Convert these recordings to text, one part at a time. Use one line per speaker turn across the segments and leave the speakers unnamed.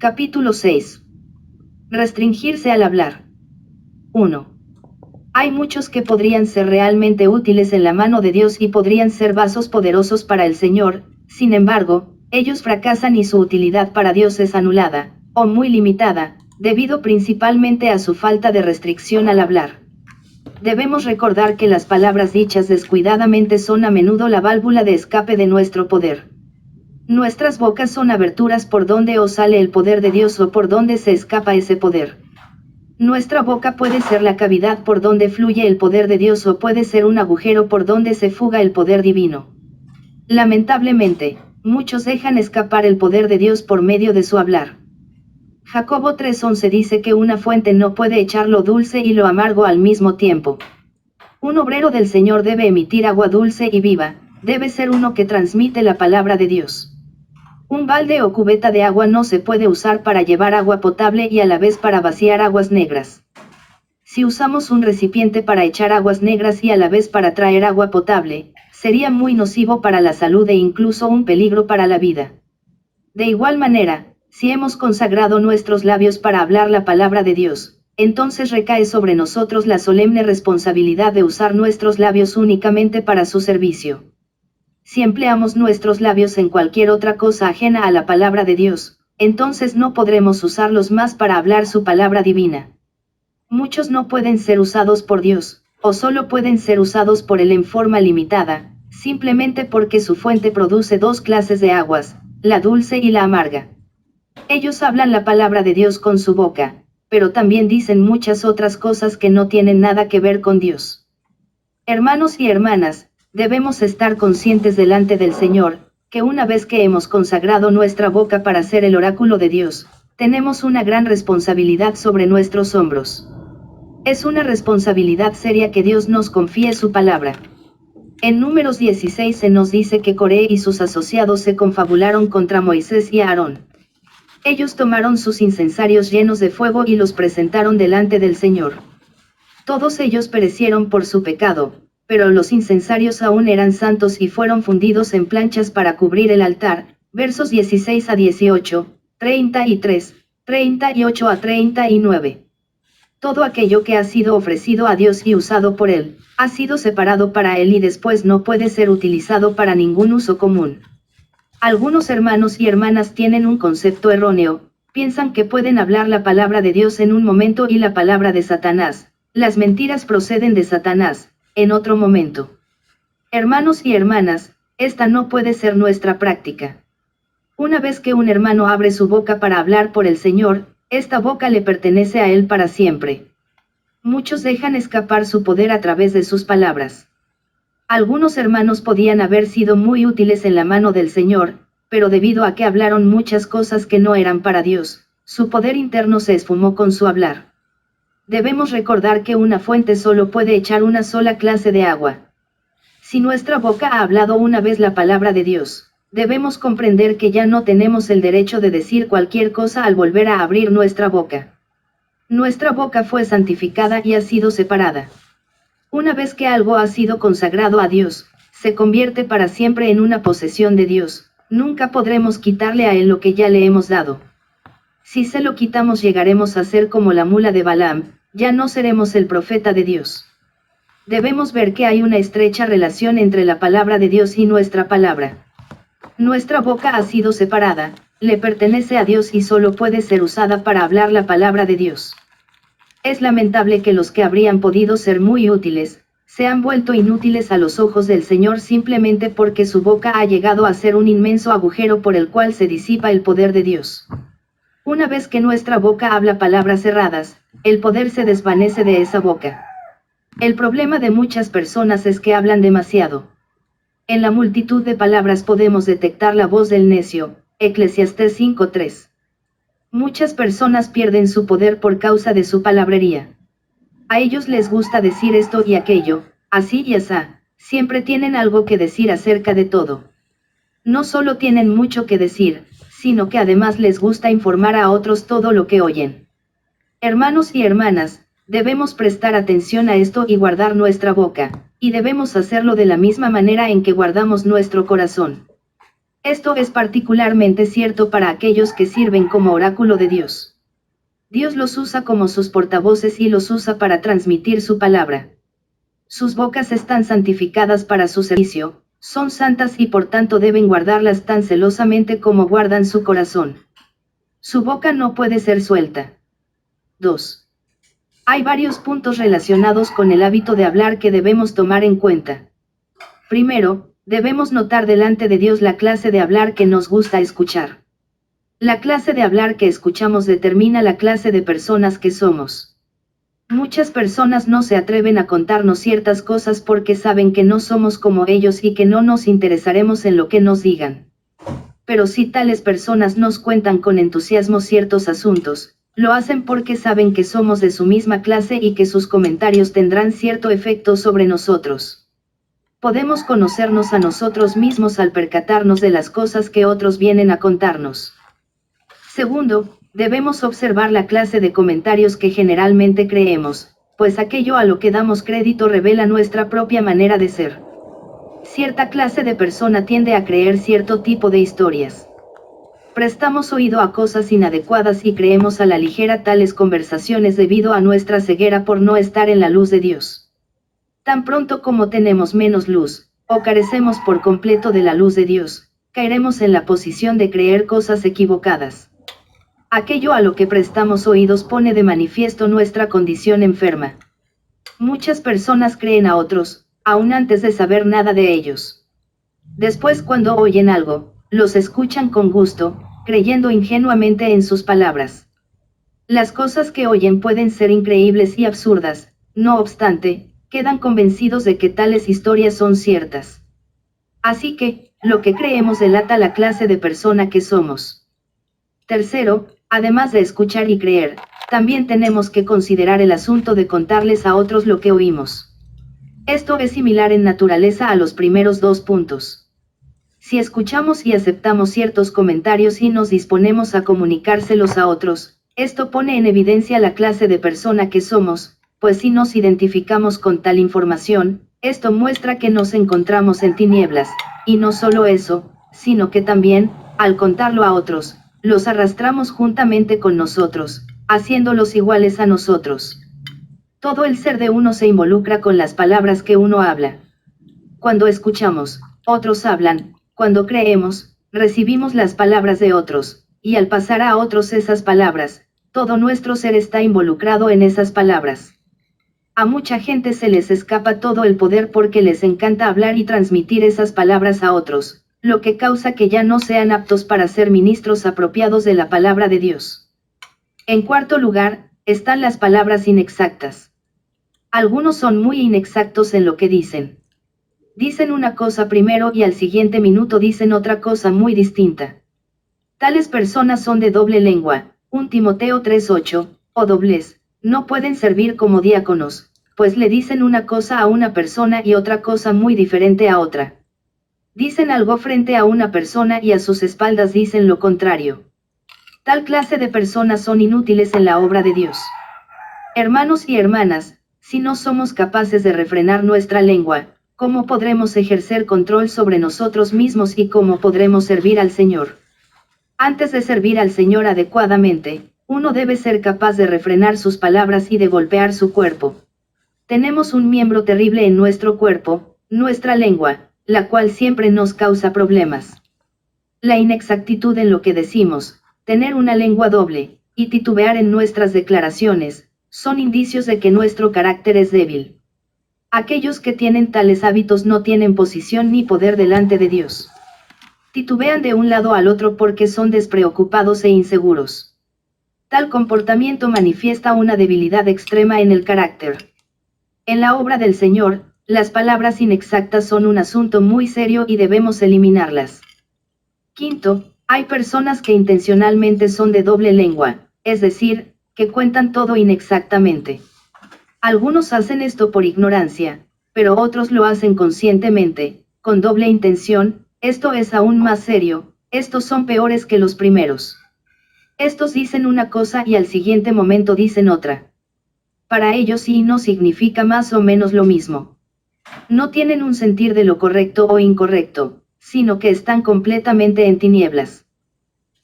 Capítulo 6. Restringirse al hablar. 1. Hay muchos que podrían ser realmente útiles en la mano de Dios y podrían ser vasos poderosos para el Señor, sin embargo, ellos fracasan y su utilidad para Dios es anulada, o muy limitada, debido principalmente a su falta de restricción al hablar. Debemos recordar que las palabras dichas descuidadamente son a menudo la válvula de escape de nuestro poder. Nuestras bocas son aberturas por donde o sale el poder de Dios o por donde se escapa ese poder. Nuestra boca puede ser la cavidad por donde fluye el poder de Dios o puede ser un agujero por donde se fuga el poder divino. Lamentablemente, muchos dejan escapar el poder de Dios por medio de su hablar. Jacobo 3:11 dice que una fuente no puede echar lo dulce y lo amargo al mismo tiempo. Un obrero del Señor debe emitir agua dulce y viva, debe ser uno que transmite la palabra de Dios. Un balde o cubeta de agua no se puede usar para llevar agua potable y a la vez para vaciar aguas negras. Si usamos un recipiente para echar aguas negras y a la vez para traer agua potable, sería muy nocivo para la salud e incluso un peligro para la vida. De igual manera, si hemos consagrado nuestros labios para hablar la palabra de Dios, entonces recae sobre nosotros la solemne responsabilidad de usar nuestros labios únicamente para su servicio. Si empleamos nuestros labios en cualquier otra cosa ajena a la palabra de Dios, entonces no podremos usarlos más para hablar su palabra divina. Muchos no pueden ser usados por Dios, o solo pueden ser usados por Él en forma limitada, simplemente porque su fuente produce dos clases de aguas, la dulce y la amarga. Ellos hablan la palabra de Dios con su boca, pero también dicen muchas otras cosas que no tienen nada que ver con Dios. Hermanos y hermanas, debemos estar conscientes delante del Señor, que una vez que hemos consagrado nuestra boca para ser el oráculo de Dios, tenemos una gran responsabilidad sobre nuestros hombros. Es una responsabilidad seria que Dios nos confíe su palabra. En Números 16 se nos dice que Coré y sus asociados se confabularon contra Moisés y Aarón. Ellos tomaron sus incensarios llenos de fuego y los presentaron delante del Señor. Todos ellos perecieron por su pecado, pero los incensarios aún eran santos y fueron fundidos en planchas para cubrir el altar, versos 16 a 18, 33, 38 a 39. Todo aquello que ha sido ofrecido a Dios y usado por Él, ha sido separado para Él y después no puede ser utilizado para ningún uso común. Algunos hermanos y hermanas tienen un concepto erróneo, piensan que pueden hablar la palabra de Dios en un momento y la palabra de Satanás, las mentiras proceden de Satanás, en otro momento. Hermanos y hermanas, esta no puede ser nuestra práctica. Una vez que un hermano abre su boca para hablar por el Señor, esta boca le pertenece a Él para siempre. Muchos dejan escapar su poder a través de sus palabras. Algunos hermanos podían haber sido muy útiles en la mano del Señor, pero debido a que hablaron muchas cosas que no eran para Dios, su poder interno se esfumó con su hablar. Debemos recordar que una fuente solo puede echar una sola clase de agua. Si nuestra boca ha hablado una vez la palabra de Dios, debemos comprender que ya no tenemos el derecho de decir cualquier cosa al volver a abrir nuestra boca. Nuestra boca fue santificada y ha sido separada. Una vez que algo ha sido consagrado a Dios, se convierte para siempre en una posesión de Dios, nunca podremos quitarle a Él lo que ya le hemos dado. Si se lo quitamos llegaremos a ser como la mula de Balaam, ya no seremos el profeta de Dios. Debemos ver que hay una estrecha relación entre la palabra de Dios y nuestra palabra. Nuestra boca ha sido separada, le pertenece a Dios y solo puede ser usada para hablar la palabra de Dios. Es lamentable que los que habrían podido ser muy útiles, se han vuelto inútiles a los ojos del Señor simplemente porque su boca ha llegado a ser un inmenso agujero por el cual se disipa el poder de Dios. Una vez que nuestra boca habla palabras erradas, el poder se desvanece de esa boca. El problema de muchas personas es que hablan demasiado. En la multitud de palabras podemos detectar la voz del necio, Eclesiastés 5:3. Muchas personas pierden su poder por causa de su palabrería. A ellos les gusta decir esto y aquello, así y asá, siempre tienen algo que decir acerca de todo. No solo tienen mucho que decir, sino que además les gusta informar a otros todo lo que oyen. Hermanos y hermanas, debemos prestar atención a esto y guardar nuestra boca, y debemos hacerlo de la misma manera en que guardamos nuestro corazón. Esto es particularmente cierto para aquellos que sirven como oráculo de Dios. Dios los usa como sus portavoces y los usa para transmitir su palabra. Sus bocas están santificadas para su servicio, son santas y por tanto deben guardarlas tan celosamente como guardan su corazón. Su boca no puede ser suelta. 2. Hay varios puntos relacionados con el hábito de hablar que debemos tomar en cuenta. Primero, debemos notar delante de Dios la clase de hablar que nos gusta escuchar. La clase de hablar que escuchamos determina la clase de personas que somos. Muchas personas no se atreven a contarnos ciertas cosas porque saben que no somos como ellos y que no nos interesaremos en lo que nos digan. Pero si tales personas nos cuentan con entusiasmo ciertos asuntos, lo hacen porque saben que somos de su misma clase y que sus comentarios tendrán cierto efecto sobre nosotros. Podemos conocernos a nosotros mismos al percatarnos de las cosas que otros vienen a contarnos. Segundo, debemos observar la clase de comentarios que generalmente creemos, pues aquello a lo que damos crédito revela nuestra propia manera de ser. Cierta clase de persona tiende a creer cierto tipo de historias. Prestamos oído a cosas inadecuadas y creemos a la ligera tales conversaciones debido a nuestra ceguera por no estar en la luz de Dios. Tan pronto como tenemos menos luz, o carecemos por completo de la luz de Dios, caeremos en la posición de creer cosas equivocadas. Aquello a lo que prestamos oídos pone de manifiesto nuestra condición enferma. Muchas personas creen a otros, aún antes de saber nada de ellos. Después, cuando oyen algo, los escuchan con gusto, creyendo ingenuamente en sus palabras. Las cosas que oyen pueden ser increíbles y absurdas, no obstante, quedan convencidos de que tales historias son ciertas. Así que, lo que creemos delata la clase de persona que somos. Tercero, además de escuchar y creer, también tenemos que considerar el asunto de contarles a otros lo que oímos. Esto es similar en naturaleza a los primeros dos puntos. Si escuchamos y aceptamos ciertos comentarios y nos disponemos a comunicárselos a otros, esto pone en evidencia la clase de persona que somos, pues si nos identificamos con tal información, esto muestra que nos encontramos en tinieblas, y no solo eso, sino que también, al contarlo a otros, los arrastramos juntamente con nosotros, haciéndolos iguales a nosotros. Todo el ser de uno se involucra con las palabras que uno habla. Cuando escuchamos, otros hablan, cuando creemos, recibimos las palabras de otros, y al pasar a otros esas palabras, todo nuestro ser está involucrado en esas palabras. A mucha gente se les escapa todo el poder porque les encanta hablar y transmitir esas palabras a otros, lo que causa que ya no sean aptos para ser ministros apropiados de la palabra de Dios. En cuarto lugar, están las palabras inexactas. Algunos son muy inexactos en lo que dicen. Dicen una cosa primero y al siguiente minuto dicen otra cosa muy distinta. Tales personas son de doble lengua, 1 Timoteo 3:8, o doblez, no pueden servir como diáconos, pues le dicen una cosa a una persona y otra cosa muy diferente a otra. Dicen algo frente a una persona y a sus espaldas dicen lo contrario. Tal clase de personas son inútiles en la obra de Dios. Hermanos y hermanas, si no somos capaces de refrenar nuestra lengua, ¿cómo podremos ejercer control sobre nosotros mismos y cómo podremos servir al Señor? Antes de servir al Señor adecuadamente, uno debe ser capaz de refrenar sus palabras y de golpear su cuerpo. Tenemos un miembro terrible en nuestro cuerpo, nuestra lengua, la cual siempre nos causa problemas. La inexactitud en lo que decimos, tener una lengua doble, y titubear en nuestras declaraciones, son indicios de que nuestro carácter es débil. Aquellos que tienen tales hábitos no tienen posición ni poder delante de Dios. Titubean de un lado al otro porque son despreocupados e inseguros. Tal comportamiento manifiesta una debilidad extrema en el carácter. En la obra del Señor, las palabras inexactas son un asunto muy serio y debemos eliminarlas. Quinto, hay personas que intencionalmente son de doble lengua, es decir, que cuentan todo inexactamente. Algunos hacen esto por ignorancia, pero otros lo hacen conscientemente, con doble intención. Esto es aún más serio, estos son peores que los primeros. Estos dicen una cosa y al siguiente momento dicen otra. Para ellos sí no significa más o menos lo mismo. No tienen un sentir de lo correcto o incorrecto, sino que están completamente en tinieblas.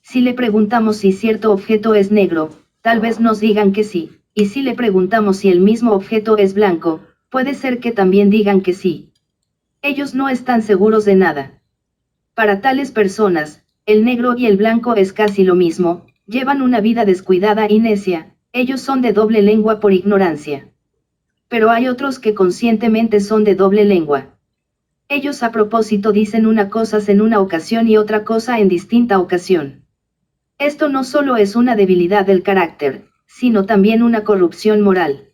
Si le preguntamos si cierto objeto es negro, tal vez nos digan que sí, y si le preguntamos si el mismo objeto es blanco, puede ser que también digan que sí. Ellos no están seguros de nada. Para tales personas, el negro y el blanco es casi lo mismo, llevan una vida descuidada y necia, ellos son de doble lengua por ignorancia. Pero hay otros que conscientemente son de doble lengua. Ellos a propósito dicen una cosa en una ocasión y otra cosa en distinta ocasión. Esto no solo es una debilidad del carácter, sino también una corrupción moral.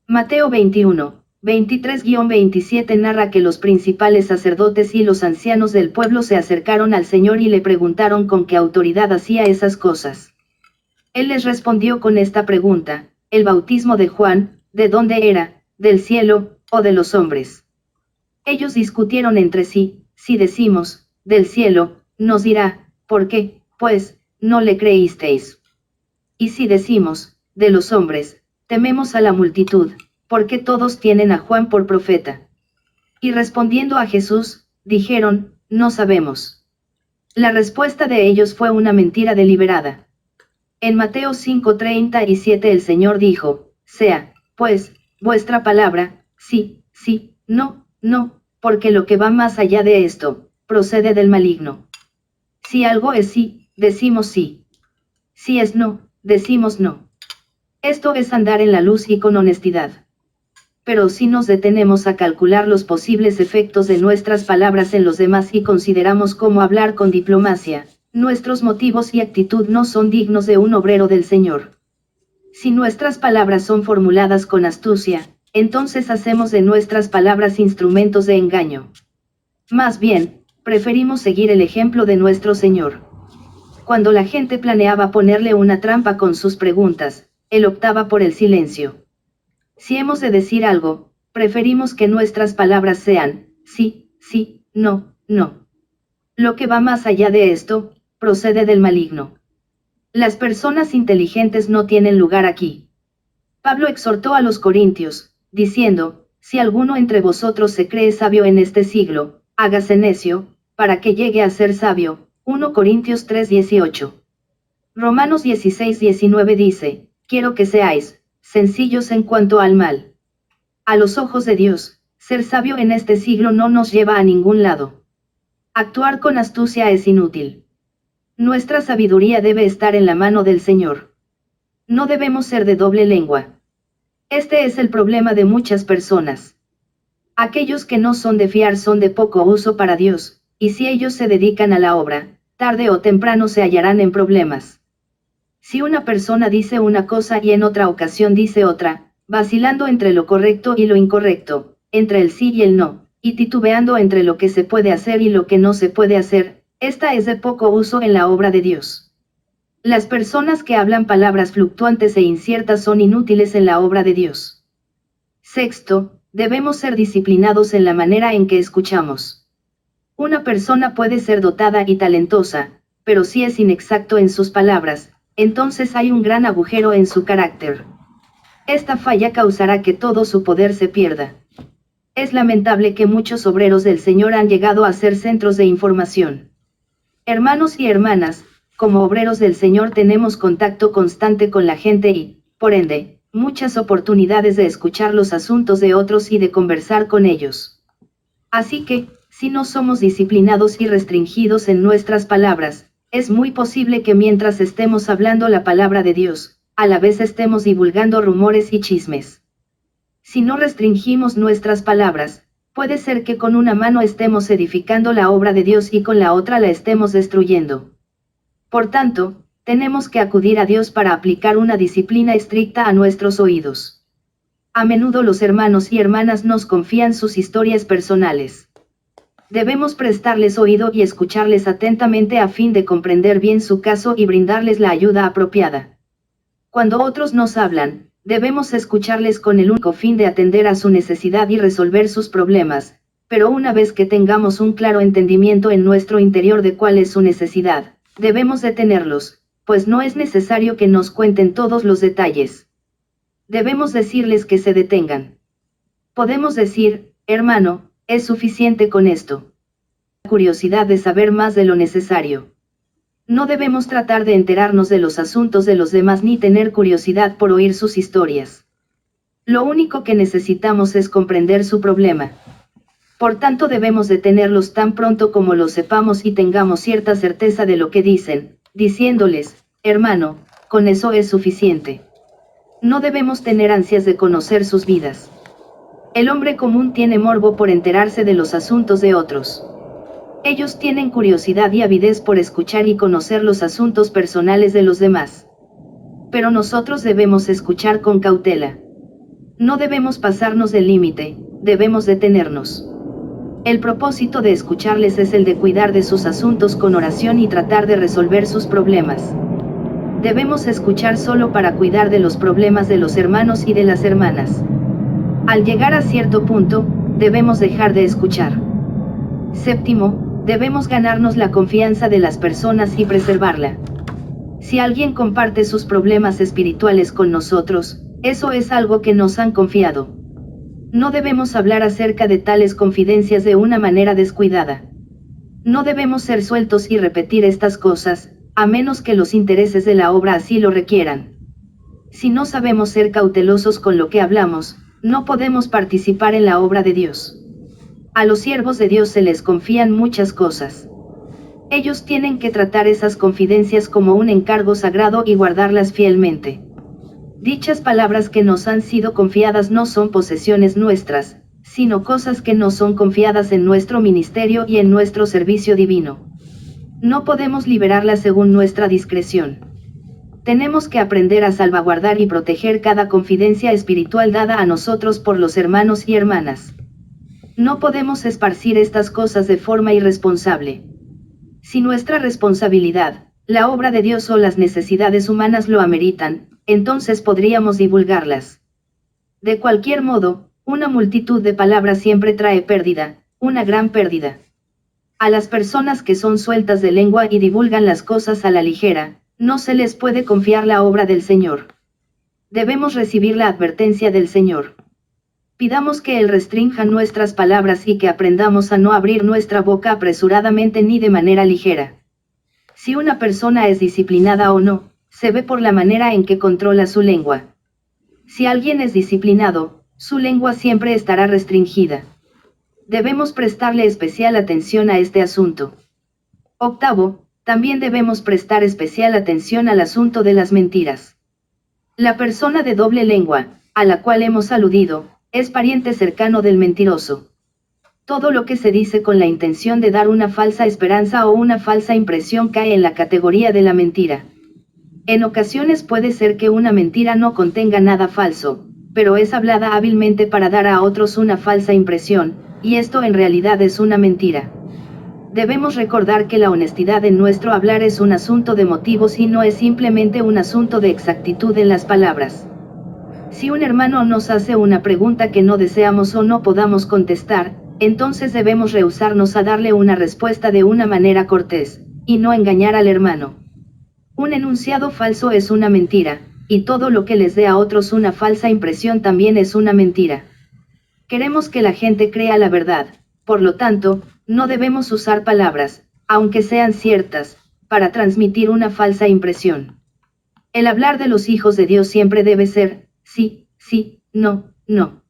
Mateo 21, 23-27 narra que los principales sacerdotes y los ancianos del pueblo se acercaron al Señor y le preguntaron con qué autoridad hacía esas cosas. Él les respondió con esta pregunta: ¿el bautismo de Juan, de dónde era, del cielo, o de los hombres? Ellos discutieron entre sí: si decimos, del cielo, nos dirá, ¿por qué, pues, no le creísteis? Y si decimos, de los hombres, tememos a la multitud, porque todos tienen a Juan por profeta. Y respondiendo a Jesús, dijeron, no sabemos. La respuesta de ellos fue una mentira deliberada. En Mateo 5:37 el Señor dijo, sea, pues, vuestra palabra, sí, sí, no, no, porque lo que va más allá de esto, procede del maligno. Si algo es sí, decimos sí. Si es no, decimos no. Esto es andar en la luz y con honestidad. Pero si nos detenemos a calcular los posibles efectos de nuestras palabras en los demás y consideramos cómo hablar con diplomacia, nuestros motivos y actitud no son dignos de un obrero del Señor. Si nuestras palabras son formuladas con astucia, entonces hacemos de nuestras palabras instrumentos de engaño. Más bien, preferimos seguir el ejemplo de nuestro Señor. Cuando la gente planeaba ponerle una trampa con sus preguntas, él optaba por el silencio. Si hemos de decir algo, preferimos que nuestras palabras sean, sí, sí, no, no. Lo que va más allá de esto, procede del maligno. Las personas inteligentes no tienen lugar aquí. Pablo exhortó a los corintios, diciendo, si alguno entre vosotros se cree sabio en este siglo, hágase necio, para que llegue a ser sabio. 1 Corintios 3:18. Romanos 16:19 dice, quiero que seáis sencillos en cuanto al mal. A los ojos de Dios, ser sabio en este siglo no nos lleva a ningún lado. Actuar con astucia es inútil. Nuestra sabiduría debe estar en la mano del Señor. No debemos ser de doble lengua. Este es el problema de muchas personas. Aquellos que no son de fiar son de poco uso para Dios, y si ellos se dedican a la obra, tarde o temprano se hallarán en problemas. Si una persona dice una cosa y en otra ocasión dice otra, vacilando entre lo correcto y lo incorrecto, entre el sí y el no, y titubeando entre lo que se puede hacer y lo que no se puede hacer, esta es de poco uso en la obra de Dios. Las personas que hablan palabras fluctuantes e inciertas son inútiles en la obra de Dios. Sexto, debemos ser disciplinados en la manera en que escuchamos. Una persona puede ser dotada y talentosa, pero si es inexacto en sus palabras, entonces hay un gran agujero en su carácter. Esta falla causará que todo su poder se pierda. Es lamentable que muchos obreros del Señor han llegado a ser centros de información. Hermanos y hermanas, como obreros del Señor tenemos contacto constante con la gente y, por ende, muchas oportunidades de escuchar los asuntos de otros y de conversar con ellos. Así que, si no somos disciplinados y restringidos en nuestras palabras, es muy posible que mientras estemos hablando la palabra de Dios, a la vez estemos divulgando rumores y chismes. Si no restringimos nuestras palabras, puede ser que con una mano estemos edificando la obra de Dios y con la otra la estemos destruyendo. Por tanto, tenemos que acudir a Dios para aplicar una disciplina estricta a nuestros oídos. A menudo los hermanos y hermanas nos confían sus historias personales. Debemos prestarles oído y escucharles atentamente a fin de comprender bien su caso y brindarles la ayuda apropiada. Cuando otros nos hablan, debemos escucharles con el único fin de atender a su necesidad y resolver sus problemas, pero una vez que tengamos un claro entendimiento en nuestro interior de cuál es su necesidad, debemos detenerlos, pues no es necesario que nos cuenten todos los detalles. Debemos decirles que se detengan. Podemos decir, hermano, es suficiente con esto. curiosidad de saber más de lo necesario. No debemos tratar de enterarnos de los asuntos de los demás ni tener curiosidad por oír sus historias. Lo único que necesitamos es comprender su problema. Por tanto debemos detenerlos tan pronto como lo sepamos y tengamos cierta certeza de lo que dicen, diciéndoles, hermano, con eso es suficiente. No debemos tener ansias de conocer sus vidas. El hombre común tiene morbo por enterarse de los asuntos de otros. Ellos tienen curiosidad y avidez por escuchar y conocer los asuntos personales de los demás. Pero nosotros debemos escuchar con cautela. No debemos pasarnos del límite, debemos detenernos. El propósito de escucharles es el de cuidar de sus asuntos con oración y tratar de resolver sus problemas. Debemos escuchar solo para cuidar de los problemas de los hermanos y de las hermanas. Al llegar a cierto punto, debemos dejar de escuchar. Séptimo, debemos ganarnos la confianza de las personas y preservarla. Si alguien comparte sus problemas espirituales con nosotros, eso es algo que nos han confiado. No debemos hablar acerca de tales confidencias de una manera descuidada. No debemos ser sueltos y repetir estas cosas, a menos que los intereses de la obra así lo requieran. Si no sabemos ser cautelosos con lo que hablamos, no podemos participar en la obra de Dios. A los siervos de Dios se les confían muchas cosas. Ellos tienen que tratar esas confidencias como un encargo sagrado y guardarlas fielmente. Dichas palabras que nos han sido confiadas no son posesiones nuestras, sino cosas que nos son confiadas en nuestro ministerio y en nuestro servicio divino. No podemos liberarlas según nuestra discreción. Tenemos que aprender a salvaguardar y proteger cada confidencia espiritual dada a nosotros por los hermanos y hermanas. No podemos esparcir estas cosas de forma irresponsable. Si nuestra responsabilidad, la obra de Dios o las necesidades humanas lo ameritan, entonces podríamos divulgarlas. De cualquier modo, una multitud de palabras siempre trae pérdida, una gran pérdida. A las personas que son sueltas de lengua y divulgan las cosas a la ligera, no se les puede confiar la obra del Señor. Debemos recibir la advertencia del Señor. Pidamos que Él restrinja nuestras palabras y que aprendamos a no abrir nuestra boca apresuradamente ni de manera ligera. Si una persona es disciplinada o no, se ve por la manera en que controla su lengua. Si alguien es disciplinado, su lengua siempre estará restringida. Debemos prestarle especial atención a este asunto. Octavo, también debemos prestar especial atención al asunto de las mentiras. La persona de doble lengua, a la cual hemos aludido, es pariente cercano del mentiroso. Todo lo que se dice con la intención de dar una falsa esperanza o una falsa impresión cae en la categoría de la mentira. En ocasiones puede ser que una mentira no contenga nada falso, pero es hablada hábilmente para dar a otros una falsa impresión, y esto en realidad es una mentira. Debemos recordar que la honestidad en nuestro hablar es un asunto de motivos y no es simplemente un asunto de exactitud en las palabras. Si un hermano nos hace una pregunta que no deseamos o no podamos contestar, entonces debemos rehusarnos a darle una respuesta de una manera cortés, y no engañar al hermano. Un enunciado falso es una mentira, y todo lo que les dé a otros una falsa impresión también es una mentira. Queremos que la gente crea la verdad, por lo tanto, no debemos usar palabras, aunque sean ciertas, para transmitir una falsa impresión. El hablar de los hijos de Dios siempre debe ser, sí, sí, no, no.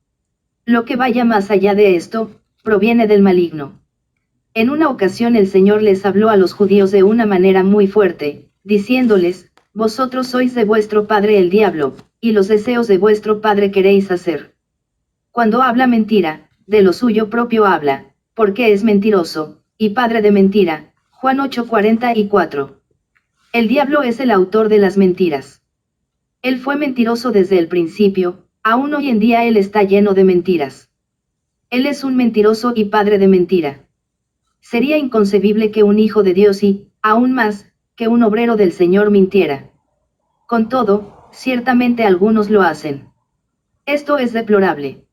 Lo que vaya más allá de esto, proviene del maligno. En una ocasión el Señor les habló a los judíos de una manera muy fuerte, diciéndoles, vosotros sois de vuestro padre el diablo, y los deseos de vuestro padre queréis hacer. Cuando habla mentira, de lo suyo propio habla, porque es mentiroso, y padre de mentira. Juan 8:44. El diablo es el autor de las mentiras. Él fue mentiroso desde el principio, aún hoy en día él está lleno de mentiras. Él es un mentiroso y padre de mentira. Sería inconcebible que un hijo de Dios y, aún más, que un obrero del Señor mintiera. Con todo, ciertamente algunos lo hacen. Esto es deplorable.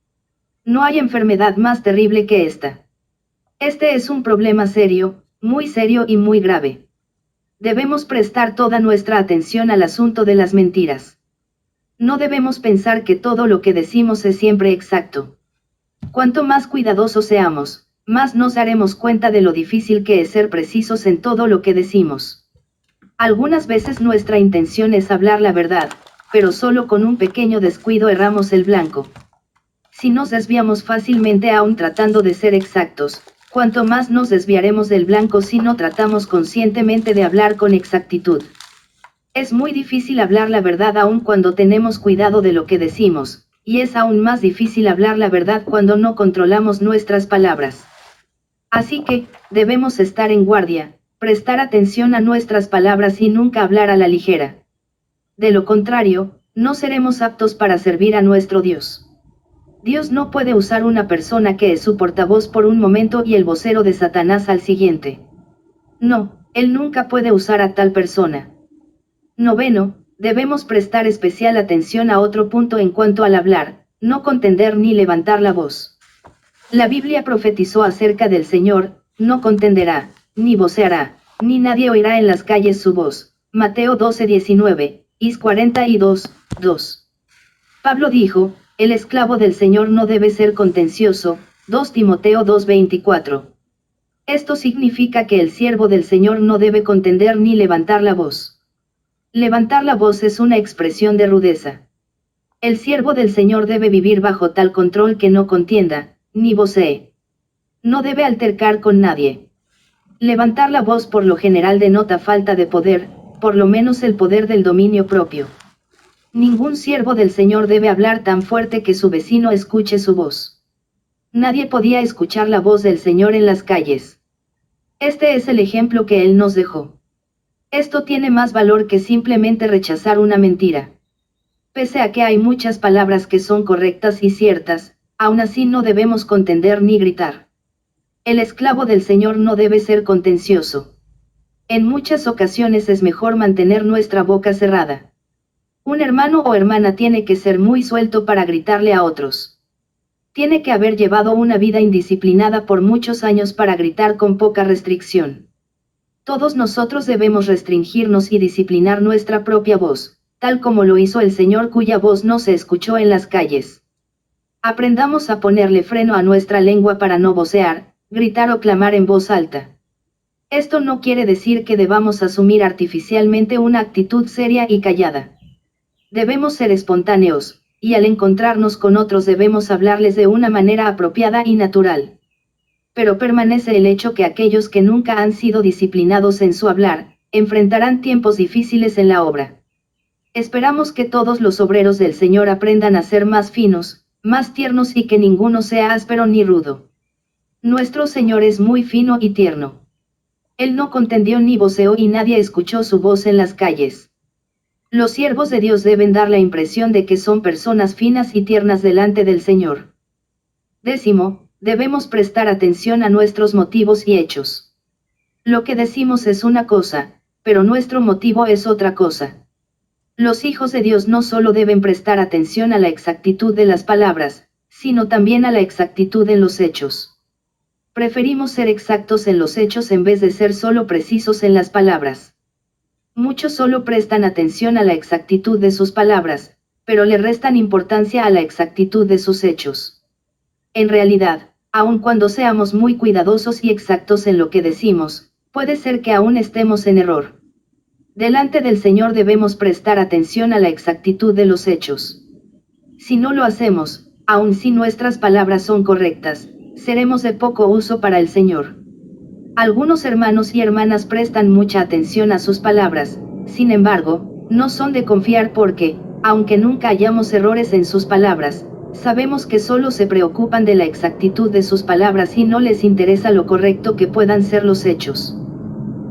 No hay enfermedad más terrible que esta. Este es un problema serio, muy serio y muy grave. Debemos prestar toda nuestra atención al asunto de las mentiras. No debemos pensar que todo lo que decimos es siempre exacto. Cuanto más cuidadosos seamos, más nos daremos cuenta de lo difícil que es ser precisos en todo lo que decimos. Algunas veces nuestra intención es hablar la verdad, pero solo con un pequeño descuido erramos el blanco. Si nos desviamos fácilmente aún tratando de ser exactos, cuanto más nos desviaremos del blanco si no tratamos conscientemente de hablar con exactitud. Es muy difícil hablar la verdad aún cuando tenemos cuidado de lo que decimos, y es aún más difícil hablar la verdad cuando no controlamos nuestras palabras. Así que, debemos estar en guardia, prestar atención a nuestras palabras y nunca hablar a la ligera. De lo contrario, no seremos aptos para servir a nuestro Dios. Dios no puede usar una persona que es su portavoz por un momento y el vocero de Satanás al siguiente. No, Él nunca puede usar a tal persona. Noveno, debemos prestar especial atención a otro punto en cuanto al hablar, no contender ni levantar la voz. La Biblia profetizó acerca del Señor: no contenderá, ni voceará, ni nadie oirá en las calles su voz. Mateo 12:19, Is 42, 2. Pablo dijo: el esclavo del Señor no debe ser contencioso. 2 Timoteo 2:24. Esto significa que el siervo del Señor no debe contender ni levantar la voz. Levantar la voz es una expresión de rudeza. El siervo del Señor debe vivir bajo tal control que no contienda, ni vocee. No debe altercar con nadie. Levantar la voz por lo general denota falta de poder, por lo menos el poder del dominio propio. Ningún siervo del Señor debe hablar tan fuerte que su vecino escuche su voz. Nadie podía escuchar la voz del Señor en las calles. Este es el ejemplo que Él nos dejó. Esto tiene más valor que simplemente rechazar una mentira. Pese a que hay muchas palabras que son correctas y ciertas, aún así no debemos contender ni gritar. El esclavo del Señor no debe ser contencioso. En muchas ocasiones es mejor mantener nuestra boca cerrada. Un hermano o hermana tiene que ser muy suelto para gritarle a otros. Tiene que haber llevado una vida indisciplinada por muchos años para gritar con poca restricción. Todos nosotros debemos restringirnos y disciplinar nuestra propia voz, tal como lo hizo el Señor cuya voz no se escuchó en las calles. Aprendamos a ponerle freno a nuestra lengua para no vocear, gritar o clamar en voz alta. Esto no quiere decir que debamos asumir artificialmente una actitud seria y callada. Debemos ser espontáneos, y al encontrarnos con otros debemos hablarles de una manera apropiada y natural. Pero permanece el hecho que aquellos que nunca han sido disciplinados en su hablar, enfrentarán tiempos difíciles en la obra. Esperamos que todos los obreros del Señor aprendan a ser más finos, más tiernos y que ninguno sea áspero ni rudo. Nuestro Señor es muy fino y tierno. Él no contendió ni voceó y nadie escuchó su voz en las calles. Los siervos de Dios deben dar la impresión de que son personas finas y tiernas delante del Señor. Décimo, debemos prestar atención a nuestros motivos y hechos. Lo que decimos es una cosa, pero nuestro motivo es otra cosa. Los hijos de Dios no solo deben prestar atención a la exactitud de las palabras, sino también a la exactitud en los hechos. Preferimos ser exactos en los hechos en vez de ser solo precisos en las palabras. Muchos solo prestan atención a la exactitud de sus palabras, pero le restan importancia a la exactitud de sus hechos. En realidad, aun cuando seamos muy cuidadosos y exactos en lo que decimos, puede ser que aún estemos en error. Delante del Señor debemos prestar atención a la exactitud de los hechos. Si no lo hacemos, aun si nuestras palabras son correctas, seremos de poco uso para el Señor. Algunos hermanos y hermanas prestan mucha atención a sus palabras, sin embargo, no son de confiar porque, aunque nunca hallamos errores en sus palabras, sabemos que solo se preocupan de la exactitud de sus palabras y no les interesa lo correcto que puedan ser los hechos.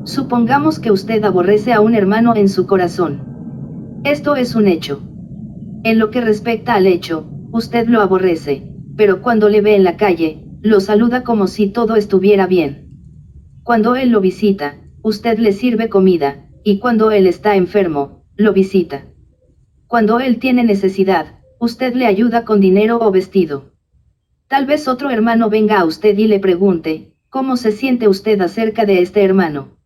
Supongamos que usted aborrece a un hermano en su corazón. Esto es un hecho. En lo que respecta al hecho, usted lo aborrece, pero cuando le ve en la calle, lo saluda como si todo estuviera bien. Cuando él lo visita, usted le sirve comida, y cuando él está enfermo, lo visita. Cuando él tiene necesidad, usted le ayuda con dinero o vestido. Tal vez otro hermano venga a usted y le pregunte, ¿cómo se siente usted acerca de este hermano?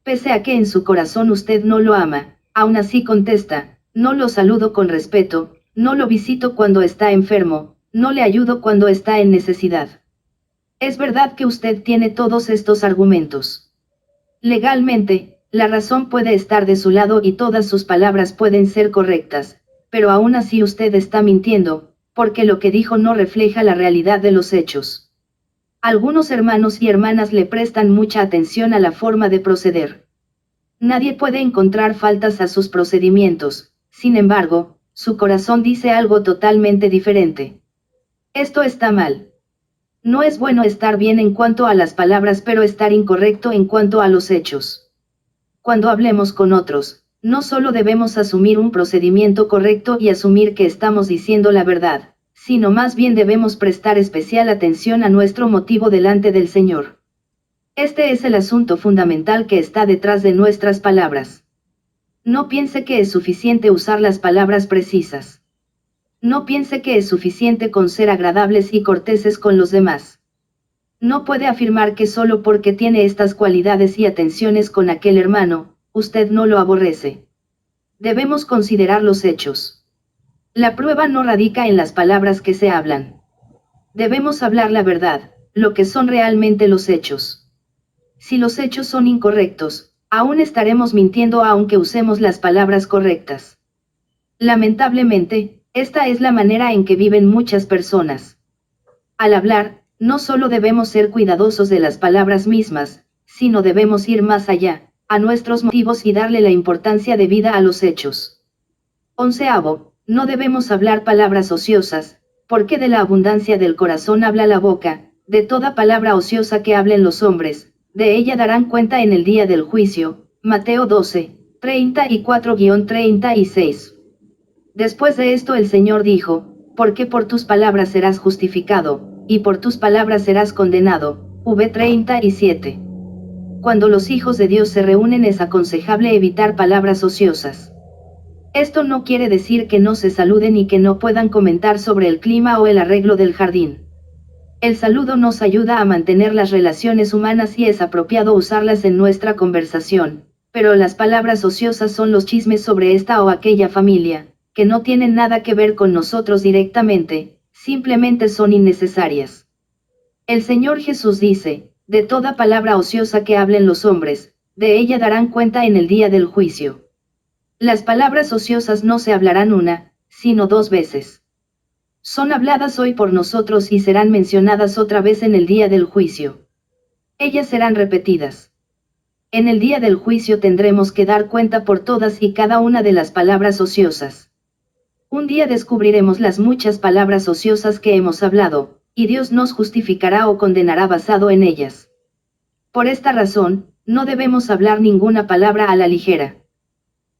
Pese a que en su corazón usted no lo ama, aún así contesta, no lo saludo con respeto, no lo visito cuando está enfermo, no le ayudo cuando está en necesidad. Es verdad que usted tiene todos estos argumentos. Legalmente, la razón puede estar de su lado y todas sus palabras pueden ser correctas, pero aún así usted está mintiendo, porque lo que dijo no refleja la realidad de los hechos. Algunos hermanos y hermanas le prestan mucha atención a la forma de proceder. Nadie puede encontrar faltas a sus procedimientos, sin embargo, su corazón dice algo totalmente diferente. Esto está mal. No es bueno estar bien en cuanto a las palabras pero estar incorrecto en cuanto a los hechos. Cuando hablemos con otros, no solo debemos asumir un procedimiento correcto y asumir que estamos diciendo la verdad, sino más bien debemos prestar especial atención a nuestro motivo delante del Señor. Este es el asunto fundamental que está detrás de nuestras palabras. No piense que es suficiente usar las palabras precisas. No piense que es suficiente con ser agradables y corteses con los demás. No puede afirmar que solo porque tiene estas cualidades y atenciones con aquel hermano, usted no lo aborrece. Debemos considerar los hechos. La prueba no radica en las palabras que se hablan. Debemos hablar la verdad, lo que son realmente los hechos. Si los hechos son incorrectos, aún estaremos mintiendo aunque usemos las palabras correctas. Lamentablemente, esta es la manera en que viven muchas personas. Al hablar, no solo debemos ser cuidadosos de las palabras mismas, sino debemos ir más allá, a nuestros motivos y darle la importancia debida a los hechos. 11. No debemos hablar palabras ociosas, porque de la abundancia del corazón habla la boca, de toda palabra ociosa que hablen los hombres, de ella darán cuenta en el día del juicio. Mateo 12, 34-36. Después de esto el Señor dijo, porque por tus palabras serás justificado, y por tus palabras serás condenado. V 37. Cuando los hijos de Dios se reúnen es aconsejable evitar palabras ociosas. Esto no quiere decir que no se saluden y que no puedan comentar sobre el clima o el arreglo del jardín. El saludo nos ayuda a mantener las relaciones humanas y es apropiado usarlas en nuestra conversación, pero las palabras ociosas son los chismes sobre esta o aquella familia, que no tienen nada que ver con nosotros directamente, simplemente son innecesarias. El Señor Jesús dice, de toda palabra ociosa que hablen los hombres, de ella darán cuenta en el día del juicio. Las palabras ociosas no se hablarán una, sino dos veces. Son habladas hoy por nosotros y serán mencionadas otra vez en el día del juicio. Ellas serán repetidas. En el día del juicio tendremos que dar cuenta por todas y cada una de las palabras ociosas. Un día descubriremos las muchas palabras ociosas que hemos hablado, y Dios nos justificará o condenará basado en ellas. Por esta razón, no debemos hablar ninguna palabra a la ligera.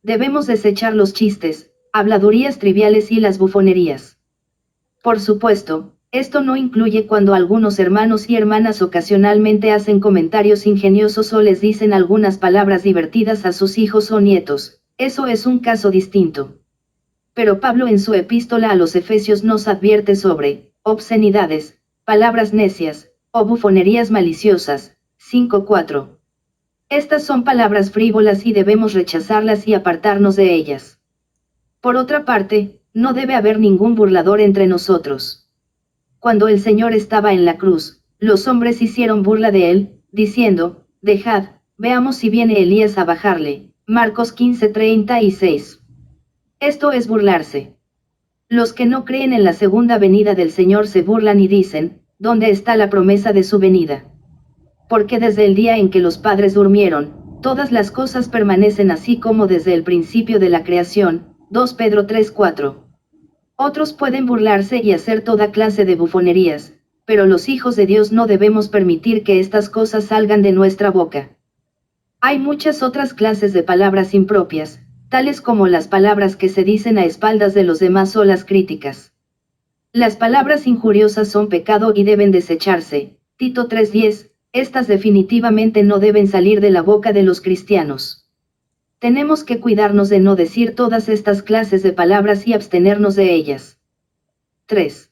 Debemos desechar los chistes, habladurías triviales y las bufonerías. Por supuesto, esto no incluye cuando algunos hermanos y hermanas ocasionalmente hacen comentarios ingeniosos o les dicen algunas palabras divertidas a sus hijos o nietos, eso es un caso distinto. Pero Pablo en su epístola a los Efesios nos advierte sobre obscenidades, palabras necias, o bufonerías maliciosas. 5:4. Estas son palabras frívolas y debemos rechazarlas y apartarnos de ellas. Por otra parte, no debe haber ningún burlador entre nosotros. Cuando el Señor estaba en la cruz, los hombres hicieron burla de él, diciendo, dejad, veamos si viene Elías a bajarle. Marcos 15:36. Esto es burlarse. Los que no creen en la segunda venida del Señor se burlan y dicen, ¿dónde está la promesa de su venida? Porque desde el día en que los padres durmieron, todas las cosas permanecen así como desde el principio de la creación. 2 Pedro 3:4. Otros pueden burlarse y hacer toda clase de bufonerías, pero los hijos de Dios no debemos permitir que estas cosas salgan de nuestra boca. Hay muchas otras clases de palabras impropias, tales como las palabras que se dicen a espaldas de los demás o las críticas. Las palabras injuriosas son pecado y deben desecharse. Tito 3:10, estas definitivamente no deben salir de la boca de los cristianos. Tenemos que cuidarnos de no decir todas estas clases de palabras y abstenernos de ellas. 3.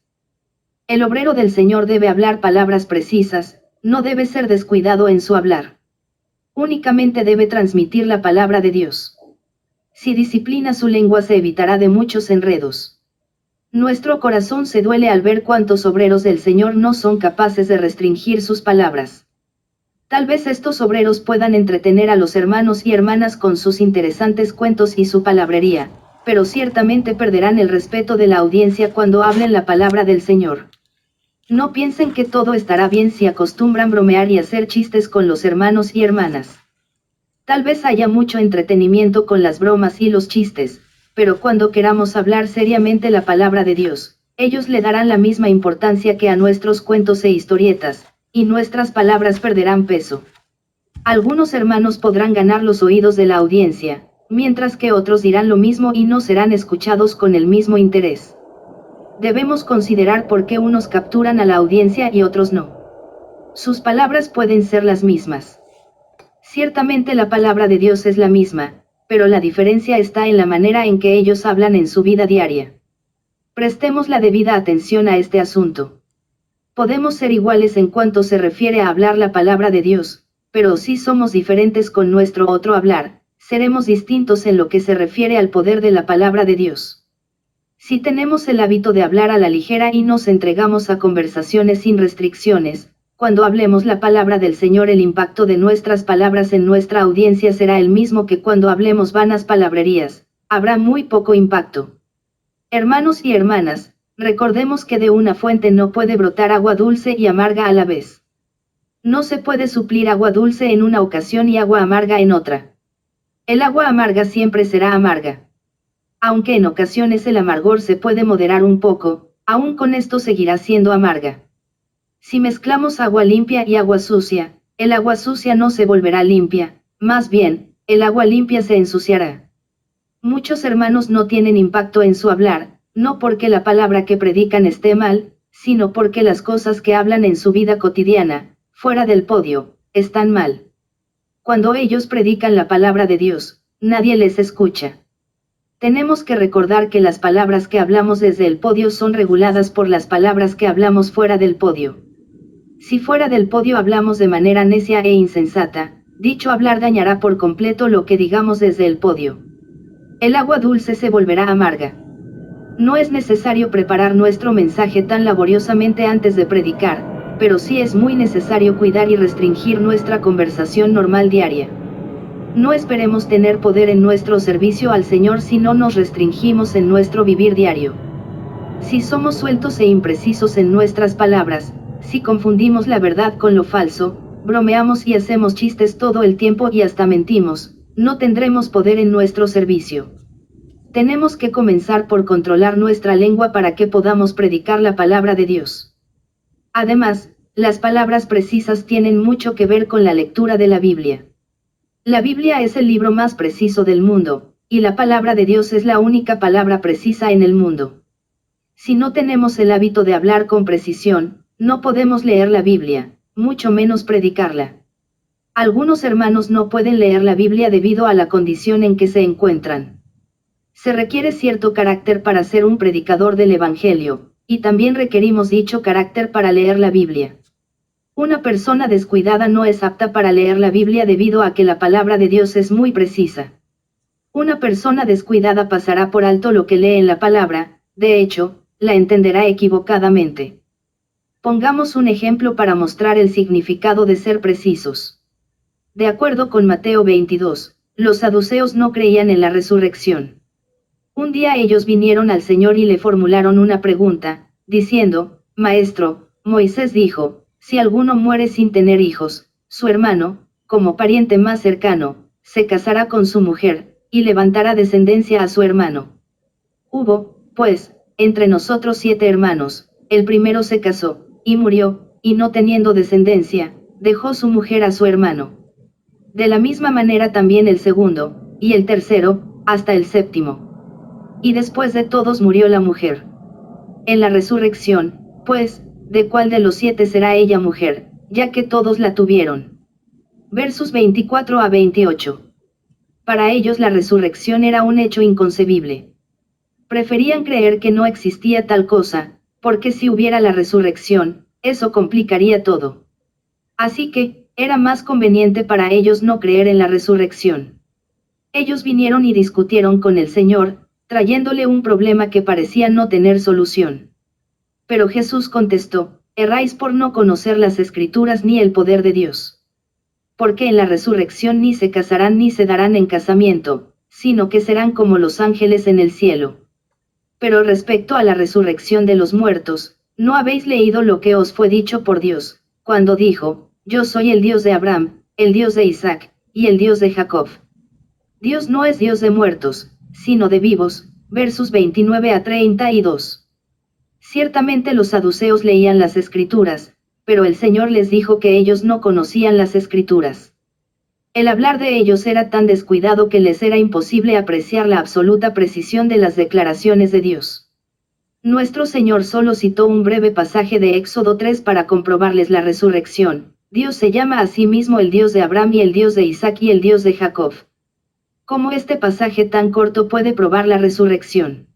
El obrero del Señor debe hablar palabras precisas, no debe ser descuidado en su hablar. Únicamente debe transmitir la palabra de Dios. Si disciplina su lengua se evitará de muchos enredos. Nuestro corazón se duele al ver cuántos obreros del Señor no son capaces de restringir sus palabras. Tal vez estos obreros puedan entretener a los hermanos y hermanas con sus interesantes cuentos y su palabrería, pero ciertamente perderán el respeto de la audiencia cuando hablen la palabra del Señor. No piensen que todo estará bien si acostumbran bromear y hacer chistes con los hermanos y hermanas. Tal vez haya mucho entretenimiento con las bromas y los chistes, pero cuando queramos hablar seriamente la palabra de Dios, ellos le darán la misma importancia que a nuestros cuentos e historietas, y nuestras palabras perderán peso. Algunos hermanos podrán ganar los oídos de la audiencia, mientras que otros dirán lo mismo y no serán escuchados con el mismo interés. Debemos considerar por qué unos capturan a la audiencia y otros no. Sus palabras pueden ser las mismas. Ciertamente la palabra de Dios es la misma, pero la diferencia está en la manera en que ellos hablan en su vida diaria. Prestemos la debida atención a este asunto. Podemos ser iguales en cuanto se refiere a hablar la palabra de Dios, pero si somos diferentes con nuestro otro hablar, seremos distintos en lo que se refiere al poder de la palabra de Dios. Si tenemos el hábito de hablar a la ligera y nos entregamos a conversaciones sin restricciones, cuando hablemos la palabra del Señor el impacto de nuestras palabras en nuestra audiencia será el mismo que cuando hablemos vanas palabrerías, habrá muy poco impacto. Hermanos y hermanas, recordemos que de una fuente no puede brotar agua dulce y amarga a la vez. No se puede suplir agua dulce en una ocasión y agua amarga en otra. El agua amarga siempre será amarga. Aunque en ocasiones el amargor se puede moderar un poco, aún con esto seguirá siendo amarga. Si mezclamos agua limpia y agua sucia, el agua sucia no se volverá limpia, más bien, el agua limpia se ensuciará. Muchos hermanos no tienen impacto en su hablar, no porque la palabra que predican esté mal, sino porque las cosas que hablan en su vida cotidiana, fuera del podio, están mal. Cuando ellos predican la palabra de Dios, nadie les escucha. Tenemos que recordar que las palabras que hablamos desde el podio son reguladas por las palabras que hablamos fuera del podio. Si fuera del podio hablamos de manera necia e insensata, dicho hablar dañará por completo lo que digamos desde el podio. El agua dulce se volverá amarga. No es necesario preparar nuestro mensaje tan laboriosamente antes de predicar, pero sí es muy necesario cuidar y restringir nuestra conversación normal diaria. No esperemos tener poder en nuestro servicio al Señor si no nos restringimos en nuestro vivir diario. Si somos sueltos e imprecisos en nuestras palabras, si confundimos la verdad con lo falso, bromeamos y hacemos chistes todo el tiempo y hasta mentimos, no tendremos poder en nuestro servicio. Tenemos que comenzar por controlar nuestra lengua para que podamos predicar la palabra de Dios. Además, las palabras precisas tienen mucho que ver con la lectura de la Biblia. La Biblia es el libro más preciso del mundo, y la palabra de Dios es la única palabra precisa en el mundo. Si no tenemos el hábito de hablar con precisión, no podemos leer la Biblia, mucho menos predicarla. Algunos hermanos no pueden leer la Biblia debido a la condición en que se encuentran. Se requiere cierto carácter para ser un predicador del Evangelio, y también requerimos dicho carácter para leer la Biblia. Una persona descuidada no es apta para leer la Biblia debido a que la palabra de Dios es muy precisa. Una persona descuidada pasará por alto lo que lee en la palabra, de hecho, la entenderá equivocadamente. Pongamos un ejemplo para mostrar el significado de ser precisos. De acuerdo con Mateo 22, los saduceos no creían en la resurrección. Un día ellos vinieron al Señor y le formularon una pregunta, diciendo, Maestro, Moisés dijo, si alguno muere sin tener hijos, su hermano, como pariente más cercano, se casará con su mujer, y levantará descendencia a su hermano. Hubo, pues, entre nosotros 7 hermanos, el primero se casó, y murió, y no teniendo descendencia, dejó su mujer a su hermano. De la misma manera también el segundo, y el tercero, hasta el séptimo. Y después de todos murió la mujer. En la resurrección, pues, ¿de cuál de los 7 será ella mujer, ya que todos la tuvieron? Versos 24 a 28. Para ellos la resurrección era un hecho inconcebible. Preferían creer que no existía tal cosa, porque si hubiera la resurrección, eso complicaría todo. Así que, era más conveniente para ellos no creer en la resurrección. Ellos vinieron y discutieron con el Señor, trayéndole un problema que parecía no tener solución. Pero Jesús contestó, erráis por no conocer las Escrituras ni el poder de Dios. Porque en la resurrección ni se casarán ni se darán en casamiento, sino que serán como los ángeles en el cielo. Pero respecto a la resurrección de los muertos, ¿no habéis leído lo que os fue dicho por Dios, cuando dijo, yo soy el Dios de Abraham, el Dios de Isaac, y el Dios de Jacob? Dios no es Dios de muertos, sino de vivos, versos 29 a 32. Ciertamente los saduceos leían las Escrituras, pero el Señor les dijo que ellos no conocían las Escrituras. El hablar de ellos era tan descuidado que les era imposible apreciar la absoluta precisión de las declaraciones de Dios. Nuestro Señor solo citó un breve pasaje de Éxodo 3 para comprobarles la resurrección. Dios se llama a sí mismo el Dios de Abraham y el Dios de Isaac y el Dios de Jacob. ¿Cómo este pasaje tan corto puede probar la resurrección?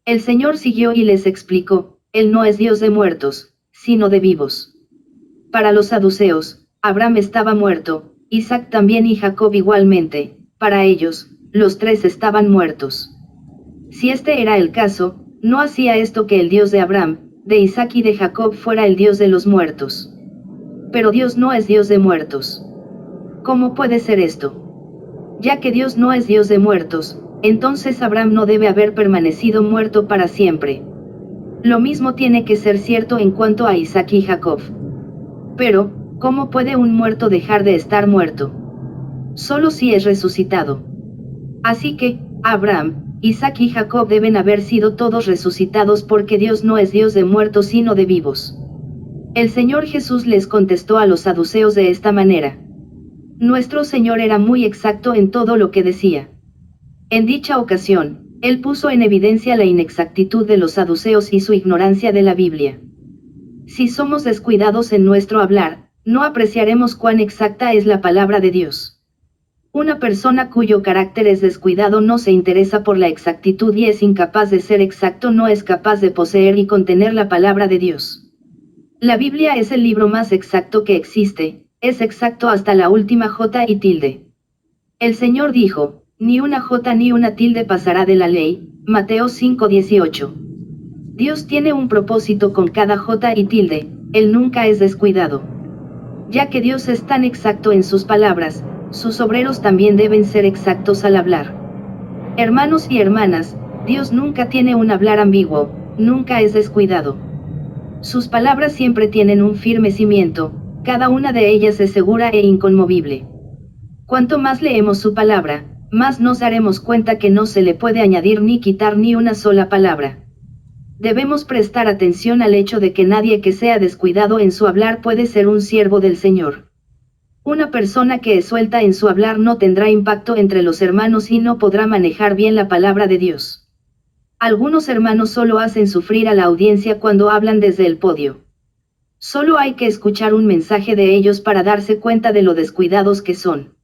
El Señor siguió y les explicó, Él no es Dios de muertos, sino de vivos. Para los saduceos, Abraham estaba muerto, Isaac también y Jacob igualmente, para ellos, los tres estaban muertos. Si este era el caso, no hacía esto que el Dios de Abraham, de Isaac y de Jacob fuera el Dios de los muertos. Pero Dios no es Dios de muertos. ¿Cómo puede ser esto? Ya que Dios no es Dios de muertos, entonces Abraham no debe haber permanecido muerto para siempre. Lo mismo tiene que ser cierto en cuanto a Isaac y Jacob. Pero, ¿cómo puede un muerto dejar de estar muerto? Solo si es resucitado. Así que, Abraham, Isaac y Jacob deben haber sido todos resucitados porque Dios no es Dios de muertos sino de vivos. El Señor Jesús les contestó a los saduceos de esta manera. Nuestro Señor era muy exacto en todo lo que decía. En dicha ocasión, Él puso en evidencia la inexactitud de los saduceos y su ignorancia de la Biblia. Si somos descuidados en nuestro hablar, no apreciaremos cuán exacta es la palabra de Dios. Una persona cuyo carácter es descuidado no se interesa por la exactitud y es incapaz de ser exacto, no es capaz de poseer y contener la palabra de Dios. La Biblia es el libro más exacto que existe, es exacto hasta la última jota y tilde. El Señor dijo, ni una jota ni una tilde pasará de la ley, Mateo 5:18. Dios tiene un propósito con cada jota y tilde, Él nunca es descuidado. Ya que Dios es tan exacto en sus palabras, sus obreros también deben ser exactos al hablar. Hermanos y hermanas, Dios nunca tiene un hablar ambiguo, nunca es descuidado. Sus palabras siempre tienen un firme cimiento, cada una de ellas es segura e inconmovible. Cuanto más leemos su palabra, más nos daremos cuenta que no se le puede añadir ni quitar ni una sola palabra. Debemos prestar atención al hecho de que nadie que sea descuidado en su hablar puede ser un siervo del Señor. Una persona que es suelta en su hablar no tendrá impacto entre los hermanos y no podrá manejar bien la palabra de Dios. Algunos hermanos solo hacen sufrir a la audiencia cuando hablan desde el podio. Solo hay que escuchar un mensaje de ellos para darse cuenta de lo descuidados que son.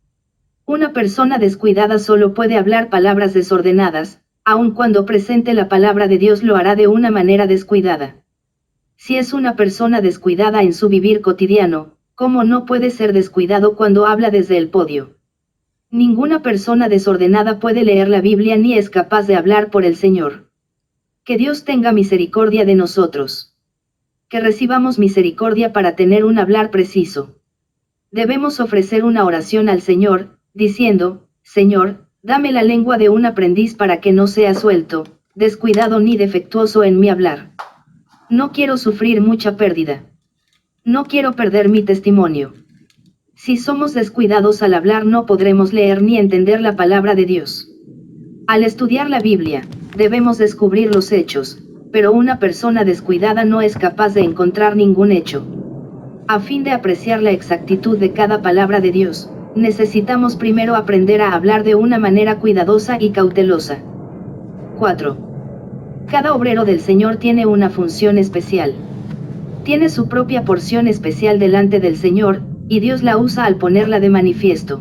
Una persona descuidada solo puede hablar palabras desordenadas, aun cuando presente la palabra de Dios lo hará de una manera descuidada. Si es una persona descuidada en su vivir cotidiano, ¿cómo no puede ser descuidado cuando habla desde el podio? Ninguna persona desordenada puede leer la Biblia ni es capaz de hablar por el Señor. Que Dios tenga misericordia de nosotros. Que recibamos misericordia para tener un hablar preciso. Debemos ofrecer una oración al Señor, diciendo, Señor, dame la lengua de un aprendiz para que no sea suelto, descuidado ni defectuoso en mi hablar. No quiero sufrir mucha pérdida. No quiero perder mi testimonio. Si somos descuidados al hablar no podremos leer ni entender la palabra de Dios. Al estudiar la Biblia, debemos descubrir los hechos, pero una persona descuidada no es capaz de encontrar ningún hecho. A fin de apreciar la exactitud de cada palabra de Dios, necesitamos primero aprender a hablar de una manera cuidadosa y cautelosa. 4. Cada obrero del Señor tiene una función especial. Tiene su propia porción especial delante del Señor, y Dios la usa al ponerla de manifiesto.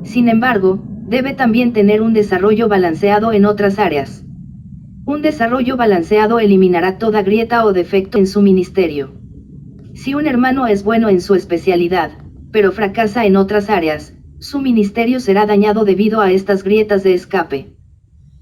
Sin embargo, debe también tener un desarrollo balanceado en otras áreas. Un desarrollo balanceado eliminará toda grieta o defecto en su ministerio. Si un hermano es bueno en su especialidad, pero fracasa en otras áreas, su ministerio será dañado debido a estas grietas de escape.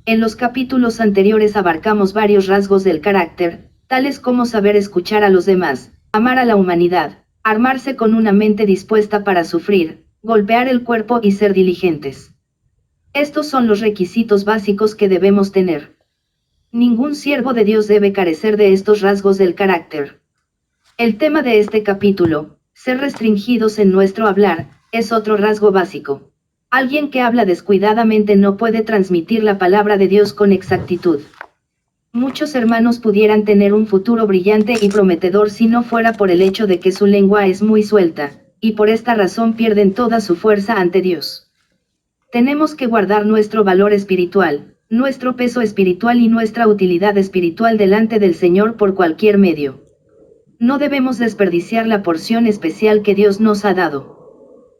En los capítulos anteriores abarcamos varios rasgos del carácter, tales como saber escuchar a los demás, amar a la humanidad, armarse con una mente dispuesta para sufrir, golpear el cuerpo y ser diligentes. Estos son los requisitos básicos que debemos tener. Ningún siervo de Dios debe carecer de estos rasgos del carácter. El tema de este capítulo, ser restringidos en nuestro hablar, es otro rasgo básico. Alguien que habla descuidadamente no puede transmitir la palabra de Dios con exactitud. Muchos hermanos pudieran tener un futuro brillante y prometedor si no fuera por el hecho de que su lengua es muy suelta, y por esta razón pierden toda su fuerza ante Dios. Tenemos que guardar nuestro valor espiritual, nuestro peso espiritual y nuestra utilidad espiritual delante del Señor por cualquier medio. No debemos desperdiciar la porción especial que Dios nos ha dado.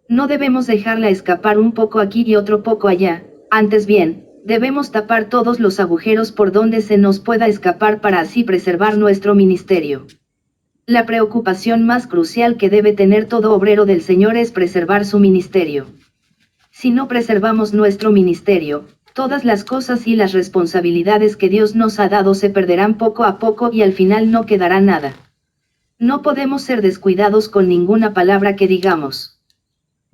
No debemos dejarla escapar un poco aquí y otro poco allá, antes bien, debemos tapar todos los agujeros por donde se nos pueda escapar para así preservar nuestro ministerio. La preocupación más crucial que debe tener todo obrero del Señor es preservar su ministerio. Si no preservamos nuestro ministerio, todas las cosas y las responsabilidades que Dios nos ha dado se perderán poco a poco y al final no quedará nada. No podemos ser descuidados con ninguna palabra que digamos.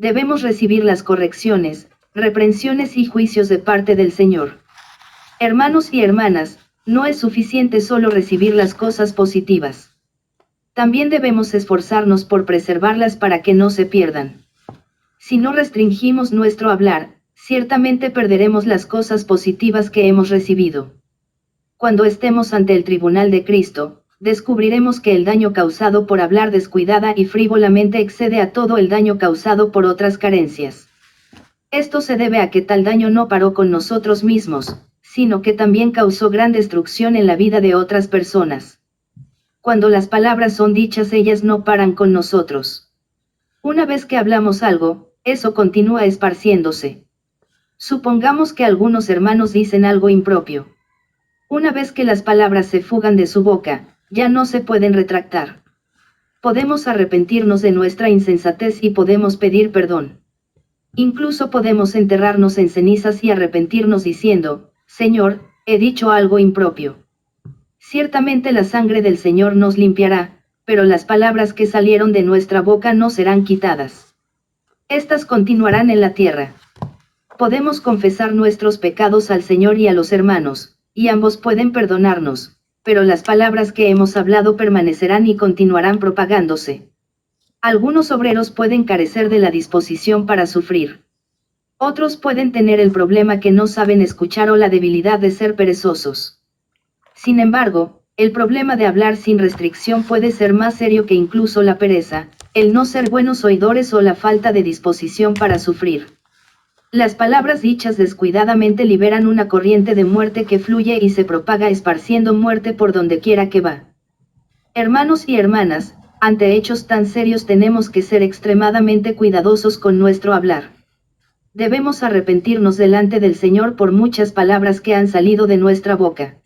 Debemos recibir las correcciones, reprensiones y juicios de parte del Señor. Hermanos y hermanas, no es suficiente solo recibir las cosas positivas. También debemos esforzarnos por preservarlas para que no se pierdan. Si no restringimos nuestro hablar, ciertamente perderemos las cosas positivas que hemos recibido. Cuando estemos ante el tribunal de Cristo, descubriremos que el daño causado por hablar descuidada y frívolamente excede a todo el daño causado por otras carencias. Esto se debe a que tal daño no paró con nosotros mismos, sino que también causó gran destrucción en la vida de otras personas. Cuando las palabras son dichas, ellas no paran con nosotros. Una vez que hablamos algo, eso continúa esparciéndose. Supongamos que algunos hermanos dicen algo impropio. Una vez que las palabras se fugan de su boca, ya no se pueden retractar. Podemos arrepentirnos de nuestra insensatez y podemos pedir perdón. Incluso podemos enterrarnos en cenizas y arrepentirnos diciendo, Señor, he dicho algo impropio. Ciertamente la sangre del Señor nos limpiará, pero las palabras que salieron de nuestra boca no serán quitadas. Estas continuarán en la tierra. Podemos confesar nuestros pecados al Señor y a los hermanos, y ambos pueden perdonarnos, pero las palabras que hemos hablado permanecerán y continuarán propagándose. Algunos obreros pueden carecer de la disposición para sufrir. Otros pueden tener el problema que no saben escuchar o la debilidad de ser perezosos. Sin embargo, el problema de hablar sin restricción puede ser más serio que incluso la pereza, el no ser buenos oidores o la falta de disposición para sufrir. Las palabras dichas descuidadamente liberan una corriente de muerte que fluye y se propaga esparciendo muerte por donde quiera que va. Hermanos y hermanas, ante hechos tan serios tenemos que ser extremadamente cuidadosos con nuestro hablar. Debemos arrepentirnos delante del Señor por muchas palabras que han salido de nuestra boca.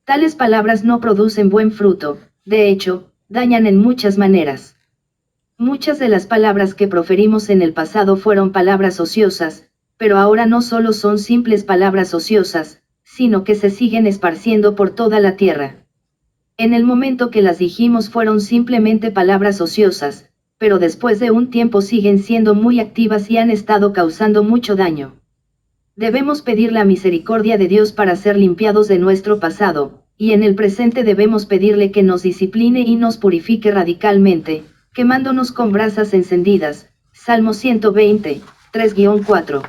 Tales palabras no producen buen fruto, de hecho, dañan en muchas maneras. Muchas de las palabras que proferimos en el pasado fueron palabras ociosas, pero ahora no solo son simples palabras ociosas, sino que se siguen esparciendo por toda la tierra. En el momento que las dijimos fueron simplemente palabras ociosas, pero después de un tiempo siguen siendo muy activas y han estado causando mucho daño. Debemos pedir la misericordia de Dios para ser limpiados de nuestro pasado, y en el presente debemos pedirle que nos discipline y nos purifique radicalmente, quemándonos con brasas encendidas. Salmo 120, 3-4.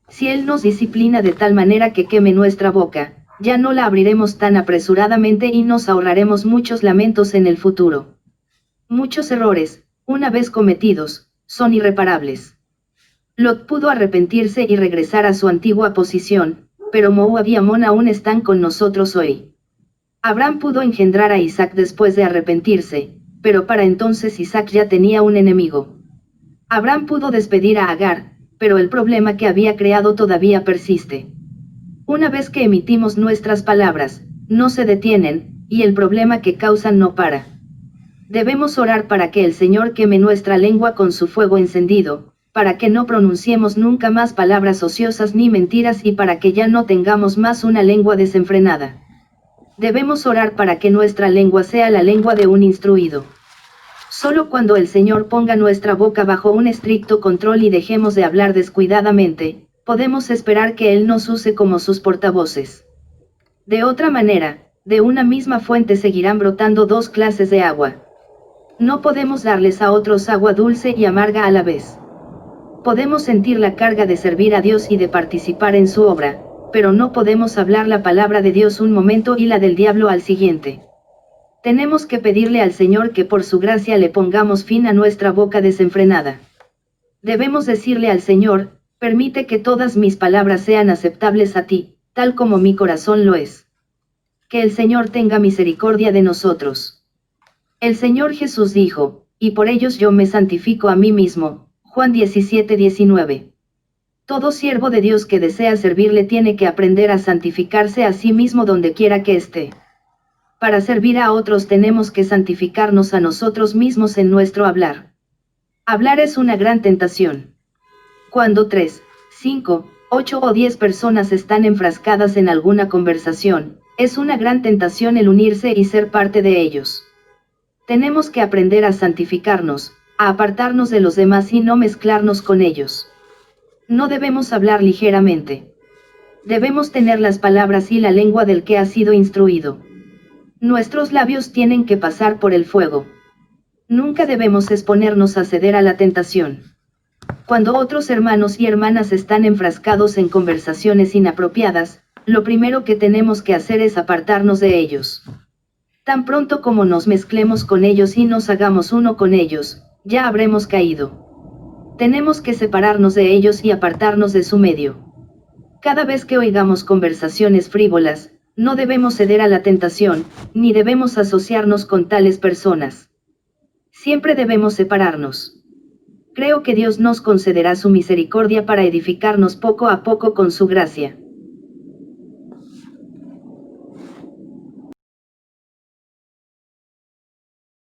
Si Él nos disciplina de tal manera que queme nuestra boca, ya no la abriremos tan apresuradamente y nos ahorraremos muchos lamentos en el futuro. Muchos errores, una vez cometidos, son irreparables. Lot pudo arrepentirse y regresar a su antigua posición, pero Moab y Amón aún están con nosotros hoy. Abraham pudo engendrar a Isaac después de arrepentirse, pero para entonces Isaac ya tenía un enemigo. Abraham pudo despedir a Agar, pero el problema que había creado todavía persiste. Una vez que emitimos nuestras palabras, no se detienen, y el problema que causan no para. Debemos orar para que el Señor queme nuestra lengua con su fuego encendido, para que no pronunciemos nunca más palabras ociosas ni mentiras y para que ya no tengamos más una lengua desenfrenada. Debemos orar para que nuestra lengua sea la lengua de un instruido. Solo cuando el Señor ponga nuestra boca bajo un estricto control y dejemos de hablar descuidadamente, podemos esperar que Él nos use como sus portavoces. De otra manera, de una misma fuente seguirán brotando dos clases de agua. No podemos darles a otros agua dulce y amarga a la vez. Podemos sentir la carga de servir a Dios y de participar en su obra, pero no podemos hablar la palabra de Dios un momento y la del diablo al siguiente. Tenemos que pedirle al Señor que por su gracia le pongamos fin a nuestra boca desenfrenada. Debemos decirle al Señor, permite que todas mis palabras sean aceptables a ti, tal como mi corazón lo es. Que el Señor tenga misericordia de nosotros. El Señor Jesús dijo, y por ellos yo me santifico a mí mismo. Juan 17:19. Todo siervo de Dios que desea servirle tiene que aprender a santificarse a sí mismo donde quiera que esté. Para servir a otros tenemos que santificarnos a nosotros mismos en nuestro hablar. Hablar es una gran tentación. Cuando 3, 5, 8 o 10 personas están enfrascadas en alguna conversación, es una gran tentación el unirse y ser parte de ellos. Tenemos que aprender a santificarnos, a apartarnos de los demás y no mezclarnos con ellos. No debemos hablar ligeramente. Debemos tener las palabras y la lengua del que ha sido instruido. Nuestros labios tienen que pasar por el fuego. Nunca debemos exponernos a ceder a la tentación. Cuando otros hermanos y hermanas están enfrascados en conversaciones inapropiadas, lo primero que tenemos que hacer es apartarnos de ellos. Tan pronto como nos mezclemos con ellos y nos hagamos uno con ellos, ya habremos caído. Tenemos que separarnos de ellos y apartarnos de su medio. Cada vez que oigamos conversaciones frívolas, no debemos ceder a la tentación, ni debemos asociarnos con tales personas. Siempre debemos separarnos. Creo que Dios nos concederá su misericordia para edificarnos poco a poco con su gracia.